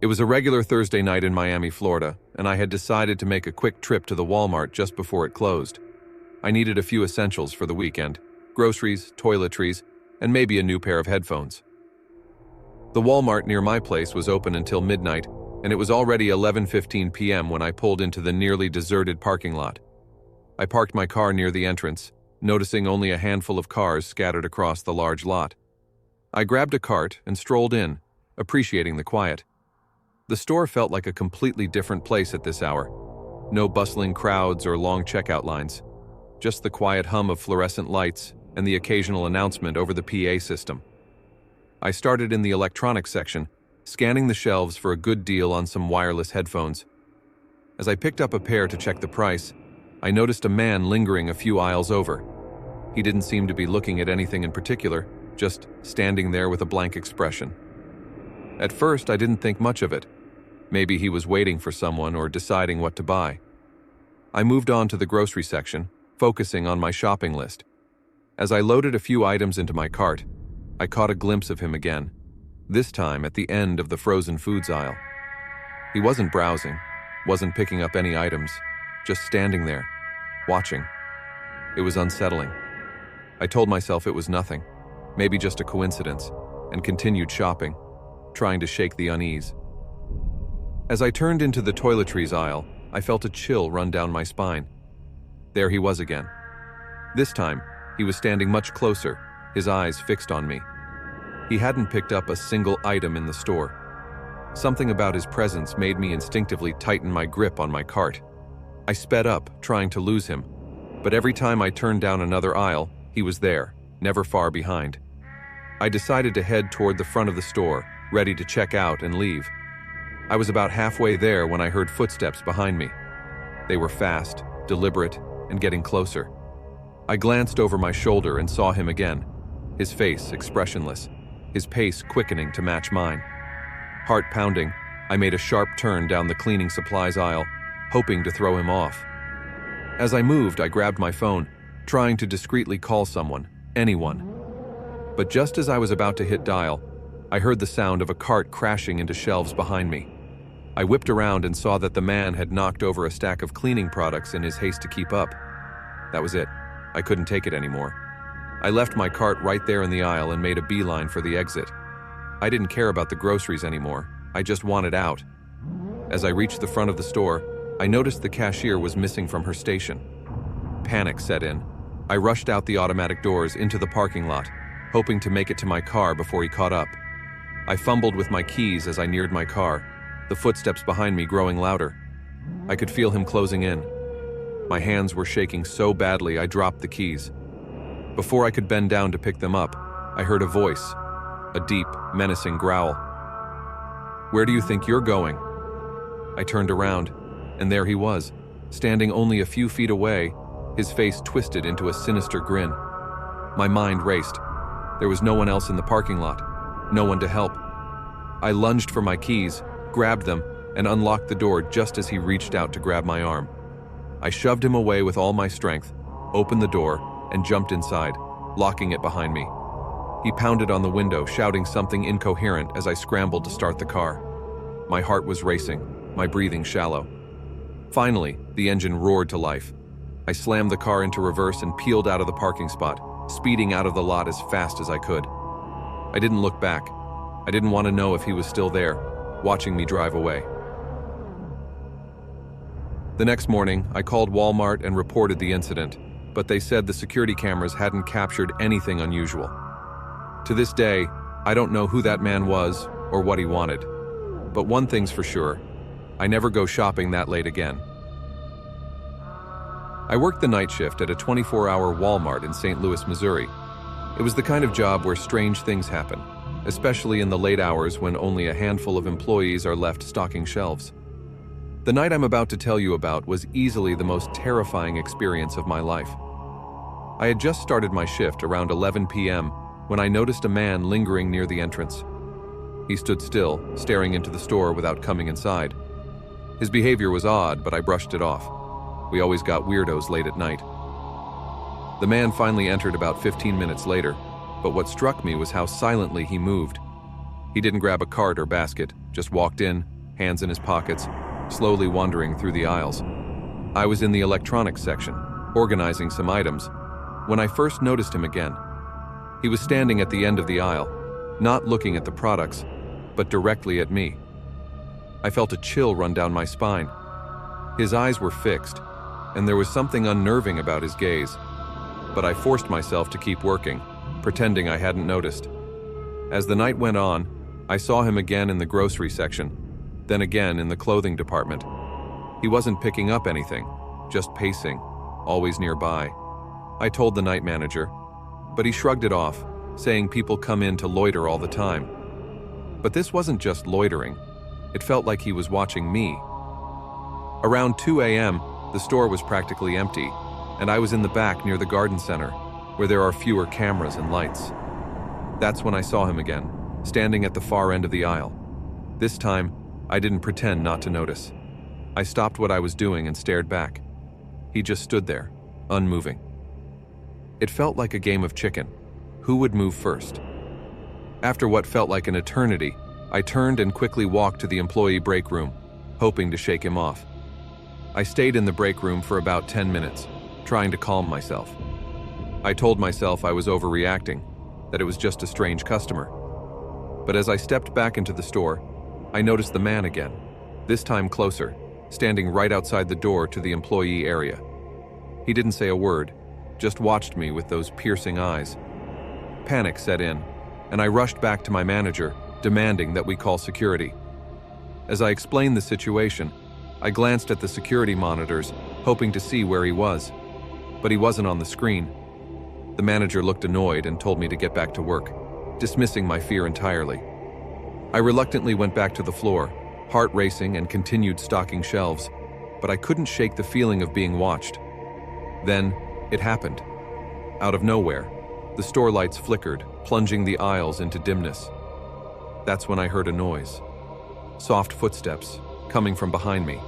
It was a regular Thursday night in Miami, Florida, and I had decided to make a quick trip to the Walmart just before it closed. I needed a few essentials for the weekend: groceries, toiletries, and maybe a new pair of headphones. The Walmart near my place was open until midnight, and it was already 11:15 p.m. when I pulled into the nearly deserted parking lot. I parked my car near the entrance, noticing only a handful of cars scattered across the large lot. I grabbed a cart and strolled in, appreciating the quiet. The store felt like a completely different place at this hour. No bustling crowds or long checkout lines, just the quiet hum of fluorescent lights and the occasional announcement over the PA system. I started in the electronics section, scanning the shelves for a good deal on some wireless headphones. As I picked up a pair to check the price, I noticed a man lingering a few aisles over. He didn't seem to be looking at anything in particular, just standing there with a blank expression. At first, I didn't think much of it. Maybe he was waiting for someone or deciding what to buy. I moved on to the grocery section, focusing on my shopping list. As I loaded a few items into my cart, I caught a glimpse of him again, this time at the end of the frozen foods aisle. He wasn't browsing, wasn't picking up any items, just standing there, watching. It was unsettling. I told myself it was nothing, maybe just a coincidence, and continued shopping, trying to shake the unease. As I turned into the toiletries aisle, I felt a chill run down my spine. There he was again. This time, he was standing much closer, his eyes fixed on me. He hadn't picked up a single item in the store. Something about his presence made me instinctively tighten my grip on my cart. I sped up, trying to lose him, but every time I turned down another aisle, he was there, never far behind. I decided to head toward the front of the store, ready to check out and leave. I was about halfway there when I heard footsteps behind me. They were fast, deliberate, and getting closer. I glanced over my shoulder and saw him again, his face expressionless, his pace quickening to match mine. Heart pounding, I made a sharp turn down the cleaning supplies aisle, hoping to throw him off. As I moved, I grabbed my phone, trying to discreetly call someone, anyone. But just as I was about to hit dial, I heard the sound of a cart crashing into shelves behind me. I whipped around and saw that the man had knocked over a stack of cleaning products in his haste to keep up. That was it. I couldn't take it anymore. I left my cart right there in the aisle and made a beeline for the exit. I didn't care about the groceries anymore. I just wanted out. As I reached the front of the store, I noticed the cashier was missing from her station. Panic set in. I rushed out the automatic doors into the parking lot, hoping to make it to my car before he caught up. I fumbled with my keys as I neared my car, the footsteps behind me growing louder. I could feel him closing in. My hands were shaking so badly I dropped the keys. Before I could bend down to pick them up, I heard a voice, a deep, menacing growl. "Where do you think you're going?" I turned around, and there he was, standing only a few feet away, his face twisted into a sinister grin. My mind raced. There was no one else in the parking lot. No one to help. I lunged for my keys, grabbed them, and unlocked the door just as he reached out to grab my arm. I shoved him away with all my strength, opened the door, and jumped inside, locking it behind me. He pounded on the window, shouting something incoherent as I scrambled to start the car. My heart was racing, my breathing shallow. Finally, the engine roared to life. I slammed the car into reverse and peeled out of the parking spot, speeding out of the lot as fast as I could. I didn't look back. I didn't want to know if he was still there, watching me drive away. The next morning, I called Walmart and reported the incident, but they said the security cameras hadn't captured anything unusual. To this day, I don't know who that man was or what he wanted. But one thing's for sure, I never go shopping that late again. I worked the night shift at a 24-hour Walmart in St. Louis, Missouri. It was the kind of job where strange things happen, especially in the late hours when only a handful of employees are left stocking shelves. The night I'm about to tell you about was easily the most terrifying experience of my life. I had just started my shift around 11 p.m. when I noticed a man lingering near the entrance. He stood still, staring into the store without coming inside. His behavior was odd, but I brushed it off. We always got weirdos late at night. The man finally entered about 15 minutes later, but what struck me was how silently he moved. He didn't grab a cart or basket, just walked in, hands in his pockets, slowly wandering through the aisles. I was in the electronics section, organizing some items, when I first noticed him again. He was standing at the end of the aisle, not looking at the products, but directly at me. I felt a chill run down my spine. His eyes were fixed, and there was something unnerving about his gaze, but I forced myself to keep working, pretending I hadn't noticed. As the night went on, I saw him again in the grocery section, then again in the clothing department. He wasn't picking up anything, just pacing, always nearby. I told the night manager, but he shrugged it off, saying people come in to loiter all the time. But this wasn't just loitering. It felt like he was watching me. Around 2 a.m., the store was practically empty, and I was in the back near the garden center, where there are fewer cameras and lights. That's when I saw him again, standing at the far end of the aisle. This time, I didn't pretend not to notice. I stopped what I was doing and stared back. He just stood there, unmoving. It felt like a game of chicken. Who would move first? After what felt like an eternity, I turned and quickly walked to the employee break room, hoping to shake him off. I stayed in the break room for about 10 minutes, trying to calm myself. I told myself I was overreacting, that it was just a strange customer. But as I stepped back into the store, I noticed the man again, this time closer, standing right outside the door to the employee area. He didn't say a word, just watched me with those piercing eyes. Panic set in, and I rushed back to my manager, demanding that we call security. As I explained the situation, I glanced at the security monitors, hoping to see where he was, but he wasn't on the screen. The manager looked annoyed and told me to get back to work, dismissing my fear entirely. I reluctantly went back to the floor, heart racing, and continued stocking shelves, but I couldn't shake the feeling of being watched. Then, it happened. Out of nowhere, the store lights flickered, plunging the aisles into dimness. That's when I heard a noise. Soft footsteps, coming from behind me.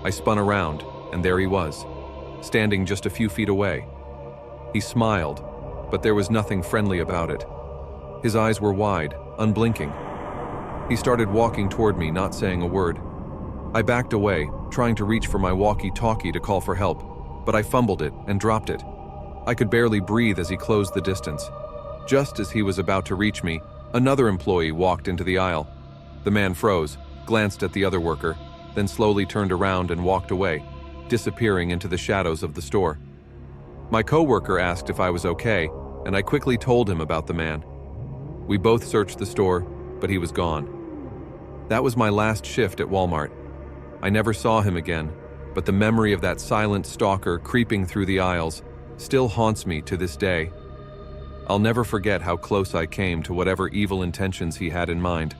I spun around, and there he was, standing just a few feet away. He smiled, but there was nothing friendly about it. His eyes were wide, unblinking. He started walking toward me, not saying a word. I backed away, trying to reach for my walkie-talkie to call for help, but I fumbled it and dropped it. I could barely breathe as he closed the distance. Just as he was about to reach me, another employee walked into the aisle. The man froze, glanced at the other worker, then slowly turned around and walked away, disappearing into the shadows of the store. My coworker asked if I was okay, and I quickly told him about the man. We both searched the store, but he was gone. That was my last shift at Walmart. I never saw him again, but the memory of that silent stalker creeping through the aisles still haunts me to this day. I'll never forget how close I came to whatever evil intentions he had in mind.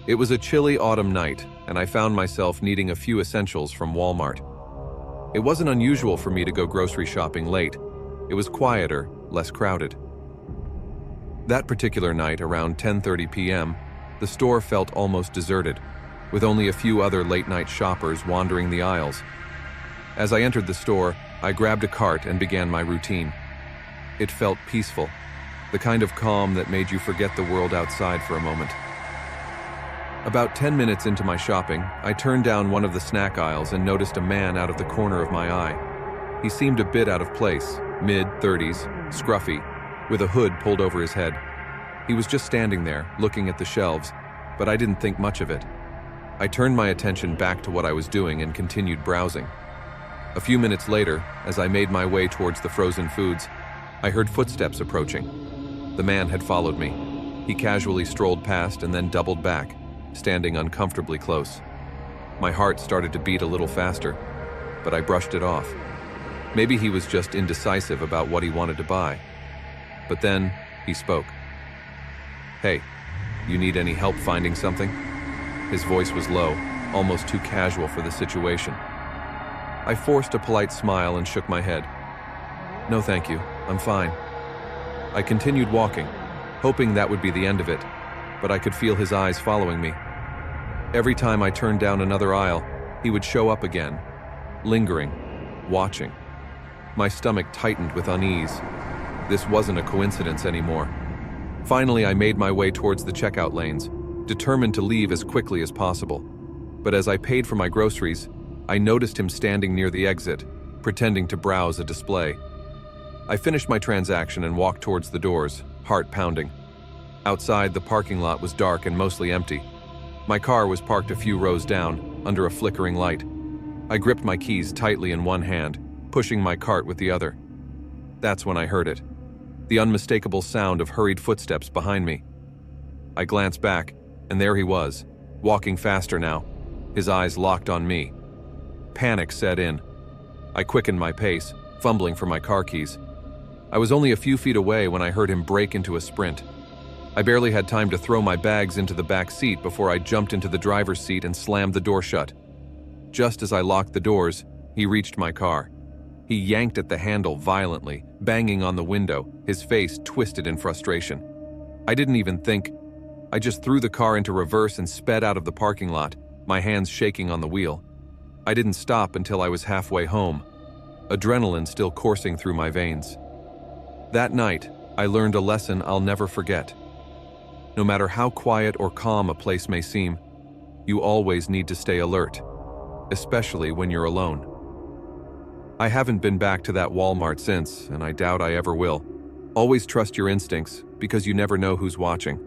It was a chilly autumn night, and I found myself needing a few essentials from Walmart. It wasn't unusual for me to go grocery shopping late. It was quieter, less crowded. That particular night, around 10:30 p.m., the store felt almost deserted, with only a few other late-night shoppers wandering the aisles. As I entered the store, I grabbed a cart and began my routine. It felt peaceful, the kind of calm that made you forget the world outside for a moment. About 10 minutes into my shopping, I turned down one of the snack aisles and noticed a man out of the corner of my eye. He seemed a bit out of place, mid-30s, scruffy, with a hood pulled over his head. He was just standing there, looking at the shelves, but I didn't think much of it. I turned my attention back to what I was doing and continued browsing. A few minutes later, as I made my way towards the frozen foods, I heard footsteps approaching. The man had followed me. He casually strolled past and then doubled back, standing uncomfortably close. My heart started to beat a little faster, but I brushed it off. Maybe he was just indecisive about what he wanted to buy. But then, he spoke. "Hey, you need any help finding something?" His voice was low, almost too casual for the situation. I forced a polite smile and shook my head. "No, thank you. I'm fine." I continued walking, hoping that would be the end of it, but I could feel his eyes following me. Every time I turned down another aisle, he would show up again, lingering, watching. My stomach tightened with unease. This wasn't a coincidence anymore. Finally, I made my way towards the checkout lanes, determined to leave as quickly as possible. But as I paid for my groceries, I noticed him standing near the exit, pretending to browse a display. I finished my transaction and walked towards the doors, heart pounding. Outside, the parking lot was dark and mostly empty. My car was parked a few rows down, under a flickering light. I gripped my keys tightly in one hand, pushing my cart with the other. That's when I heard it. The unmistakable sound of hurried footsteps behind me. I glanced back, and there he was, walking faster now, his eyes locked on me. Panic set in. I quickened my pace, fumbling for my car keys. I was only a few feet away when I heard him break into a sprint. I barely had time to throw my bags into the back seat before I jumped into the driver's seat and slammed the door shut. Just as I locked the doors, he reached my car. He yanked at the handle violently, banging on the window, his face twisted in frustration. I didn't even think. I just threw the car into reverse and sped out of the parking lot, my hands shaking on the wheel. I didn't stop until I was halfway home, adrenaline still coursing through my veins. That night, I learned a lesson I'll never forget. No matter how quiet or calm a place may seem, you always need to stay alert, especially when you're alone. I haven't been back to that Walmart since, and I doubt I ever will. Always trust your instincts, because you never know who's watching.